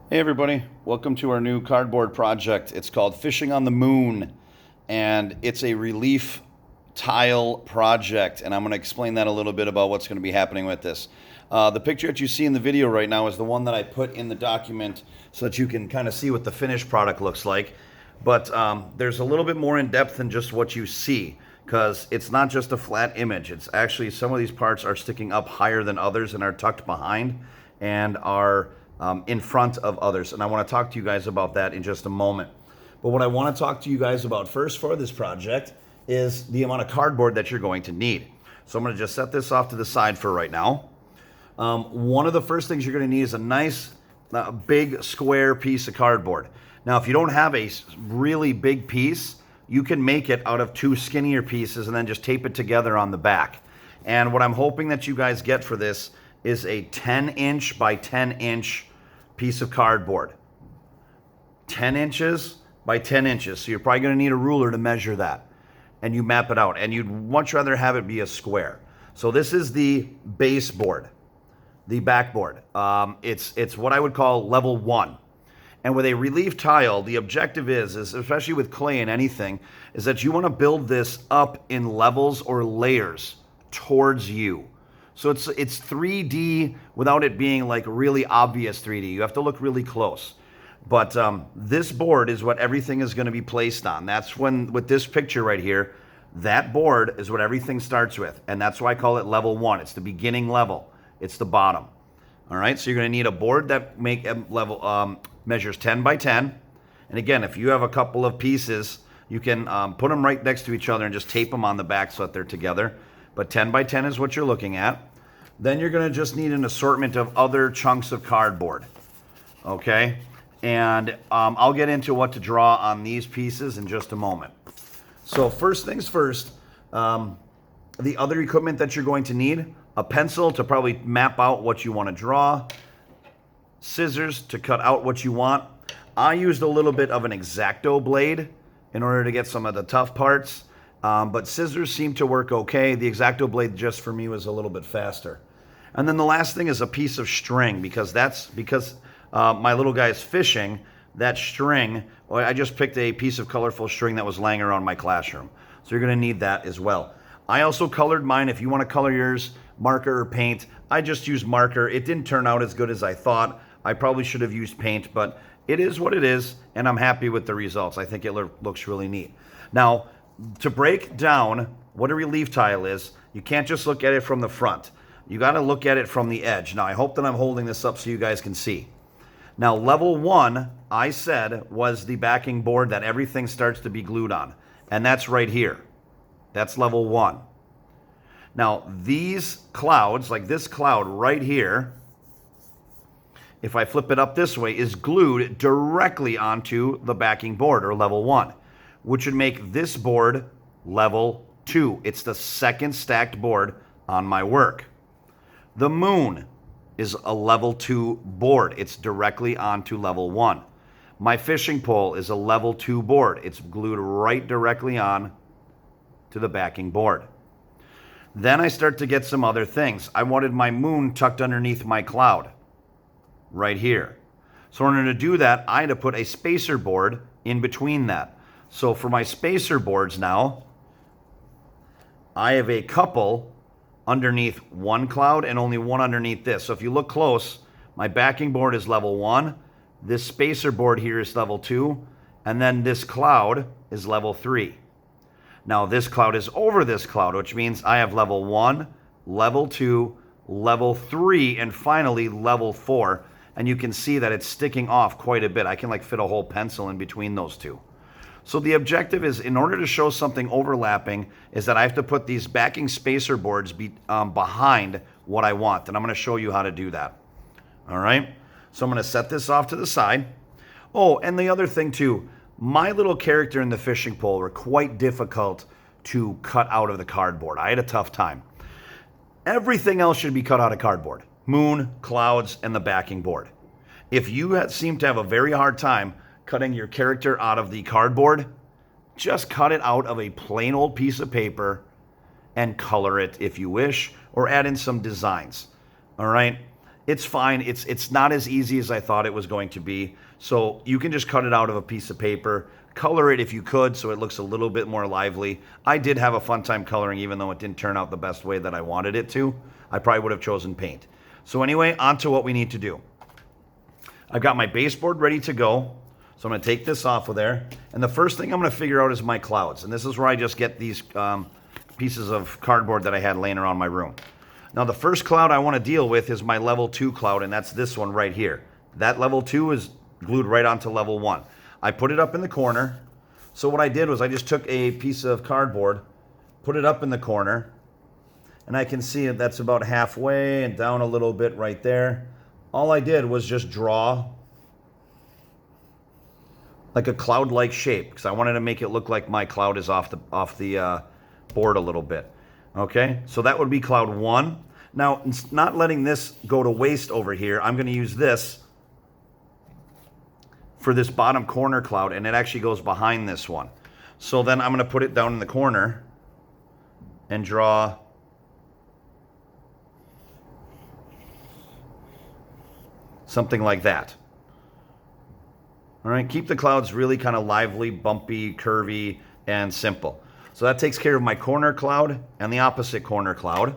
Hey everybody, welcome to our new cardboard project. It's called Fishing on the Moon, and it's a relief tile project, and I'm going to explain that a little bit about what's going to be happening with this. The picture that you see in the video right now is the one that I put in the document so that you can kind of see what the finished product looks like. But there's a little bit more in depth than just what you see, because it's not just a flat image. It's actually some of these parts are sticking up higher than others and are tucked behind and are in front of others. And I want to talk to you guys about that in just a moment. But what I want to talk to you guys about first for this project is the amount of cardboard that you're going to need. So I'm going to just set this off to the side for right now. One of the first things you're going to need is a nice big square piece of cardboard. Now, if you don't have a really big piece, you can make it out of two skinnier pieces and then just tape it together on the back. And what I'm hoping that you guys get for this is a 10-inch by 10-inch piece of cardboard. 10 inches by 10 inches. So you're probably going to need a ruler to measure that. And you map it out. And you'd much rather have it be a square. So this is the base board, the backboard. It's what I would call level 1. And with a relief tile, the objective is especially with clay and anything, is that you want to build this up in levels or layers towards you. So it's 3D without it being like really obvious 3D. You have to look really close. But this board is what everything is going to be placed on. That's when, with this picture right here, that board is what everything starts with. And that's why I call it level 1. It's the beginning level. It's the bottom. All right, so you're going to need a board that measures 10 by 10. And again, if you have a couple of pieces, you can put them right next to each other and just tape them on the back so that they're together. But 10 by 10 is what you're looking at. Then you're going to just need an assortment of other chunks of cardboard. Okay? And I'll get into what to draw on these pieces in just a moment. So first things first, the other equipment that you're going to need, a pencil to probably map out what you want to draw, scissors to cut out what you want. I used a little bit of an X-Acto blade in order to get some of the tough parts. But scissors seem to work okay. The X-Acto blade just for me was a little bit faster. And then the last thing is a piece of string, because my little guy's fishing. That string, I just picked a piece of colorful string that was laying around my classroom. So you're going to need that as well. I also colored mine. If you want to color yours, marker or paint, I just used marker. It didn't turn out as good as I thought. I probably should have used paint, but it is what it is, and I'm happy with the results. I think it looks really neat. Now, to break down what a relief tile is, you can't just look at it from the front. You got to look at it from the edge. Now, I hope that I'm holding this up so you guys can see. Now, level 1, I said, was the backing board that everything starts to be glued on. And that's right here. That's level 1. Now, these clouds, like this cloud right here, if I flip it up this way, is glued directly onto the backing board, or level 1. Which would make this board level 2. It's the second stacked board on my work. The moon is a level 2 board. It's directly onto level 1. My fishing pole is a level 2 board. It's glued right directly on to the backing board. Then I start to get some other things. I wanted my moon tucked underneath my cloud, right here. So in order to do that, I had to put a spacer board in between that. So for my spacer boards now, I have a couple underneath one cloud and only one underneath this. So if you look close, my backing board is level 1. This spacer board here is level 2. And then this cloud is level 3. Now this cloud is over this cloud, which means I have level 1, level 2, level 3, and finally level 4. And you can see that it's sticking off quite a bit. I can like fit a whole pencil in between those two. So the objective is, in order to show something overlapping, is that I have to put these backing spacer boards behind what I want. And I'm going to show you how to do that. All right? So I'm going to set this off to the side. Oh, and the other thing too, my little character in the fishing pole were quite difficult to cut out of the cardboard. I had a tough time. Everything else should be cut out of cardboard. Moon, clouds, and the backing board. If you seem to have a very hard time cutting your character out of the cardboard, just cut it out of a plain old piece of paper and color it if you wish, or add in some designs. All right? It's fine. It's not as easy as I thought it was going to be. So you can just cut it out of a piece of paper, color it if you could so it looks a little bit more lively. I did have a fun time coloring even though it didn't turn out the best way that I wanted it to. I probably would have chosen paint. So anyway, on to what we need to do. I've got my baseboard ready to go. So I'm going to take this off of there. And the first thing I'm going to figure out is my clouds. And this is where I just get these pieces of cardboard that I had laying around my room. Now the first cloud I want to deal with is my level 2 cloud, and that's this one right here. That level 2 is glued right onto level 1. I put it up in the corner. So what I did was I just took a piece of cardboard, put it up in the corner, and I can see that's about halfway and down a little bit right there. All I did was just draw like a cloud-like shape because I wanted to make it look like my cloud is off the board a little bit. Okay, so that would be cloud 1. Now, not letting this go to waste over here, I'm going to use this for this bottom corner cloud, and it actually goes behind this one. So then I'm going to put it down in the corner and draw something like that. All right, keep the clouds really kind of lively, bumpy, curvy, and simple. So that takes care of my corner cloud and the opposite corner cloud.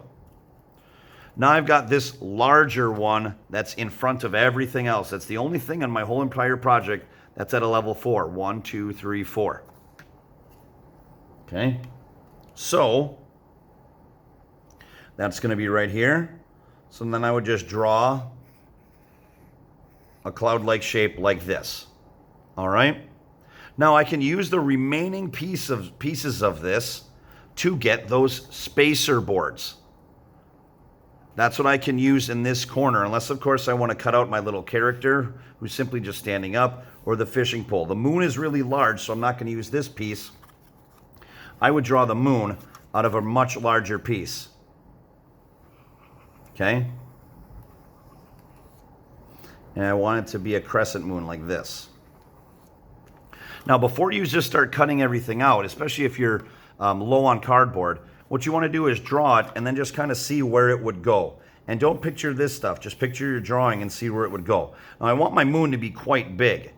Now I've got this larger one that's in front of everything else. That's the only thing on my whole entire project that's at a level 4. 1, 2, 3, 4. Okay, so that's going to be right here. So then I would just draw a cloud-like shape like this. All right. Now I can use the remaining pieces of this to get those spacer boards. That's what I can use in this corner, unless of course I want to cut out my little character who's simply just standing up, or the fishing pole. The moon is really large, so I'm not going to use this piece. I would draw the moon out of a much larger piece. Okay? And I want it to be a crescent moon like this. Now, before you just start cutting everything out, especially if you're low on cardboard, what you want to do is draw it and then just kind of see where it would go. And don't picture this stuff. Just picture your drawing and see where it would go. Now, I want my moon to be quite big.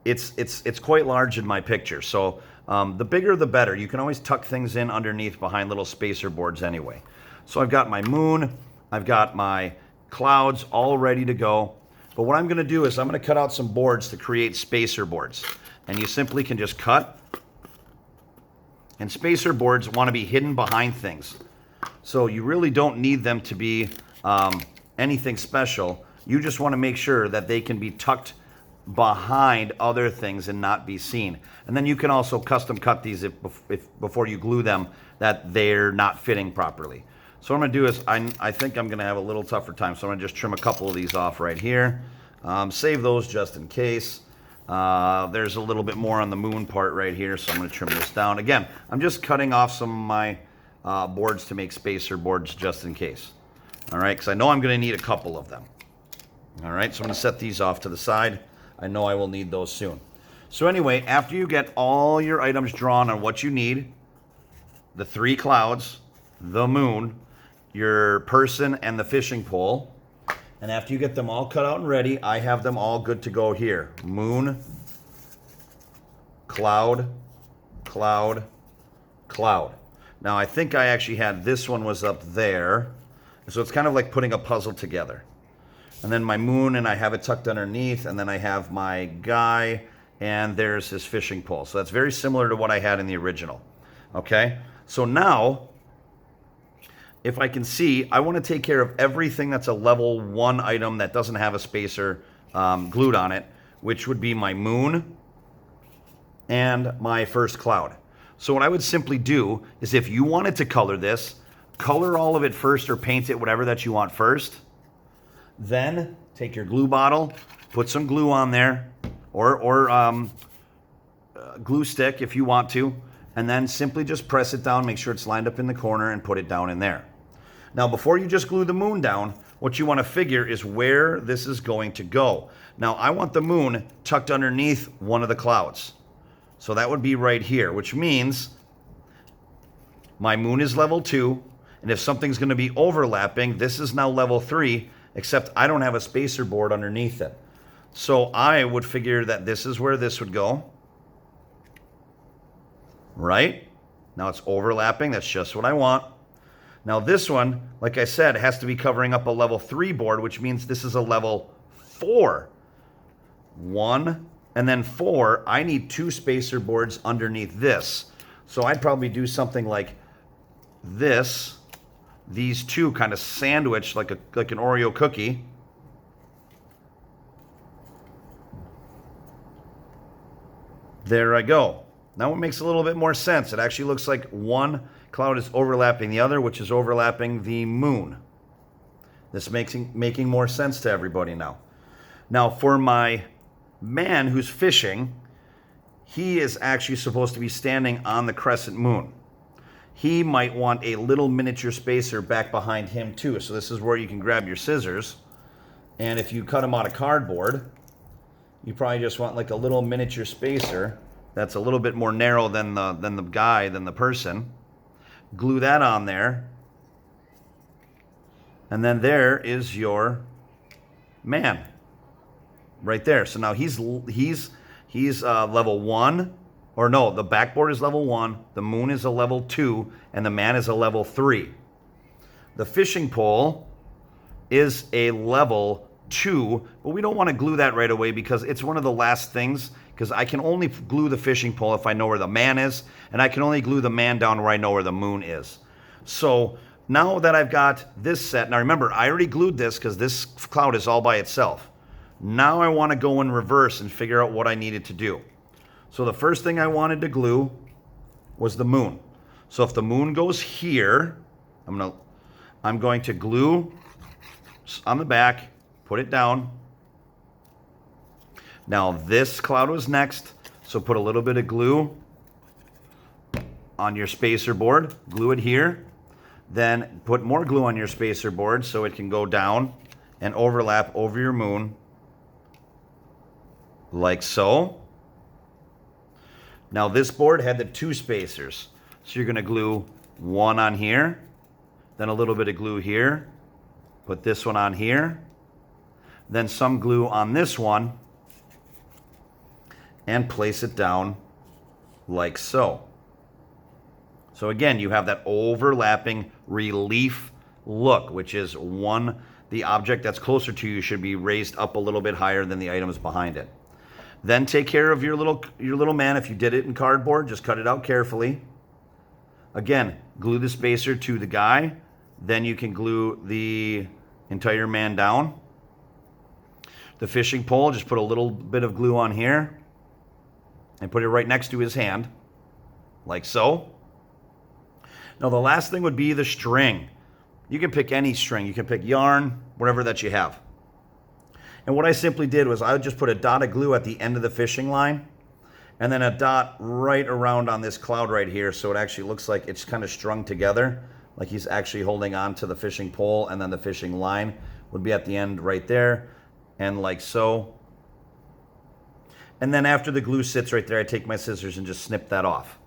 It's quite large in my picture. So the bigger, the better. You can always tuck things in underneath behind little spacer boards anyway. So I've got my moon. I've got my clouds all ready to go. But what I'm going to do is I'm going to cut out some boards to create spacer boards. And you simply can just cut. And spacer boards want to be hidden behind things. So you really don't need them to be anything special. You just want to make sure that they can be tucked behind other things and not be seen. And then you can also custom cut these if before you glue them that they're not fitting properly. So what I'm going to do is I think I'm going to have a little tougher time. So I'm going to just trim a couple of these off right here. Save those just in case. There's a little bit more on the moon part right here, so I'm going to trim this down. Again, I'm just cutting off some of my boards to make spacer boards just in case. All right, because I know I'm going to need a couple of them. All right, so I'm going to set these off to the side. I know I will need those soon. So anyway, after you get all your items drawn on what you need, the 3 clouds, the moon, your person, and the fishing pole, and after you get them all cut out and ready, I have them all good to go here. Moon, cloud, cloud, cloud. Now I think I actually had this one was up there. So it's kind of like putting a puzzle together. And then my moon, and I have it tucked underneath, and then I have my guy, and there's his fishing pole. So that's very similar to what I had in the original. Okay? So now, if I can see, I want to take care of everything that's a level 1 item that doesn't have a spacer glued on it, which would be my moon and my first cloud. So what I would simply do is if you wanted to color this, color all of it first or paint it, whatever that you want first. Then take your glue bottle, put some glue on there, or glue stick if you want to, and then simply just press it down, make sure it's lined up in the corner, and put it down in there. Now, before you just glue the moon down, what you want to figure is where this is going to go. Now, I want the moon tucked underneath one of the clouds. So that would be right here, which means my moon is level 2, and if something's going to be overlapping, this is now level 3, except I don't have a spacer board underneath it. So I would figure that this is where this would go. Right? Now it's overlapping. That's just what I want. Now this one, like I said, has to be covering up a level 3 board, which means this is a level 4. 1 and then 4. I need 2 spacer boards underneath this. So I'd probably do something like this. These two kind of sandwich like an Oreo cookie. There I go. Now it makes a little bit more sense. It actually looks like one cloud is overlapping the other, which is overlapping the moon. This making more sense to everybody now. Now for my man who's fishing, he is actually supposed to be standing on the crescent moon. He might want a little miniature spacer back behind him too. So this is where you can grab your scissors. And if you cut them out of cardboard, you probably just want like a little miniature spacer that's a little bit more narrow than the person. Glue that on there. And then there is your man. Right there. So now he's level 1. Or no, the backboard is level 1, the moon is a level 2, and the man is a level 3. The fishing pole is a level 2, but we don't want to glue that right away because it's one of the last things, because I can only glue the fishing pole if I know where the man is, and I can only glue the man down where I know where the moon is. So now that I've got this set, now remember, I already glued this because this cloud is all by itself. Now I want to go in reverse and figure out what I needed to do. So the first thing I wanted to glue was the moon. So if the moon goes here, I'm going to glue on the back, put it down. Now this cloud was next, so put a little bit of glue on your spacer board, glue it here, then put more glue on your spacer board so it can go down and overlap over your moon like so. Now this board had the 2 spacers. So you're going to glue one on here, then a little bit of glue here, put this one on here, then some glue on this one, and place it down like so. So again, you have that overlapping relief look, which is the object that's closer to you should be raised up a little bit higher than the items behind it. Then take care of your little man. If you did it in cardboard, just cut it out carefully. Again, glue the spacer to the guy. Then you can glue the entire man down. The fishing pole, just put a little bit of glue on here and put it right next to his hand, like so. Now the last thing would be the string. You can pick any string. You can pick yarn, whatever that you have. And what I simply did was I would just put a dot of glue at the end of the fishing line and then a dot right around on this cloud right here, so it actually looks like it's kind of strung together, like he's actually holding on to the fishing pole, and then the fishing line would be at the end right there, and like so. And then after the glue sits right there, I take my scissors and just snip that off.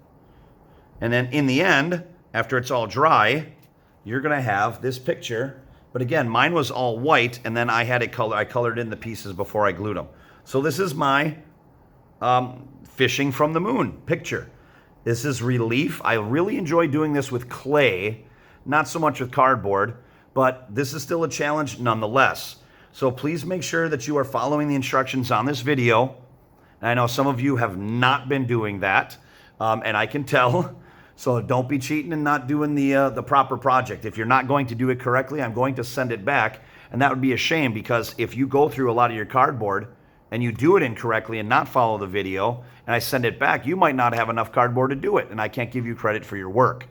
And then in the end, after it's all dry, you're going to have this picture. But again, mine was all white, and then I had it colored. I colored in the pieces before I glued them. So this is my fishing from the moon picture. This is relief. I really enjoy doing this with clay, not so much with cardboard, but this is still a challenge nonetheless. So please make sure that you are following the instructions on this video. And I know some of you have not been doing that, and I can tell. So don't be cheating and not doing the proper project. If you're not going to do it correctly, I'm going to send it back. And that would be a shame, because if you go through a lot of your cardboard and you do it incorrectly and not follow the video, and I send it back, you might not have enough cardboard to do it, and I can't give you credit for your work.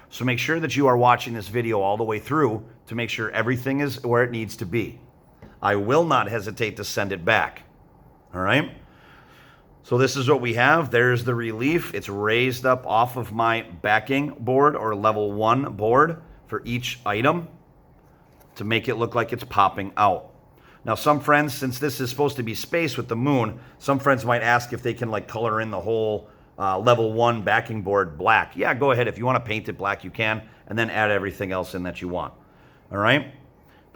So make sure that you are watching this video all the way through to make sure everything is where it needs to be. I will not hesitate to send it back. All right? So this is what we have. There's the relief. It's raised up off of my backing board, or level 1 board, for each item to make it look like it's popping out. Now some friends, since this is supposed to be space with the moon, some friends might ask if they can like color in the whole level 1 backing board black. Yeah, go ahead. If you want to paint it black, you can, and then add everything else in that you want. All right?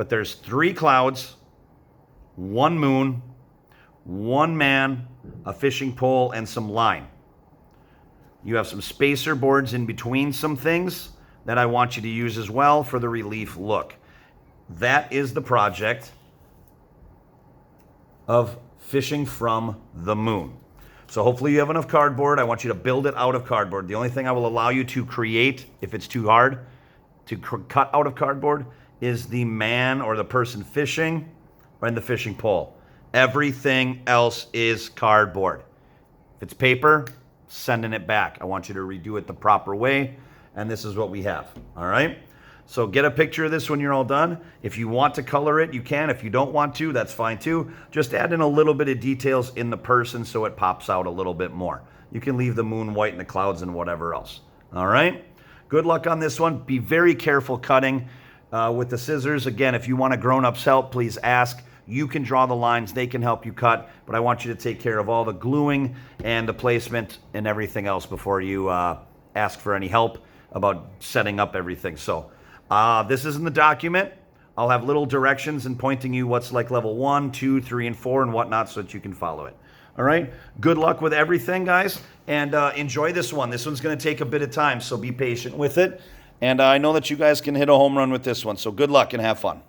but there's 3 clouds, 1 moon, 1 man, a fishing pole, and some line. You have some spacer boards in between some things that I want you to use as well for the relief look. That is the project of fishing from the moon. So hopefully you have enough cardboard. I want you to build it out of cardboard. The only thing I will allow you to create, if it's too hard to cut out of cardboard, is the man or the person fishing and the fishing pole. Everything else is cardboard. If it's paper, sending it back. I want you to redo it the proper way, and this is what we have. All right? So get a picture of this when you're all done. If you want to color it, you can. If you don't want to, that's fine too. Just add in a little bit of details in the person so it pops out a little bit more. You can leave the moon white and the clouds and whatever else. All right? Good luck on this one. Be very careful cutting with the scissors. Again, if you want a grown-up's help, please ask. You can draw the lines. They can help you cut. But I want you to take care of all the gluing and the placement and everything else before you ask for any help about setting up everything. So this is in the document. I'll have little directions and pointing you what's like level 1, 2, 3, and 4 and whatnot so that you can follow it. All right? Good luck with everything, guys. And enjoy this one. This one's going to take a bit of time, so be patient with it. And I know that you guys can hit a home run with this one. So good luck and have fun.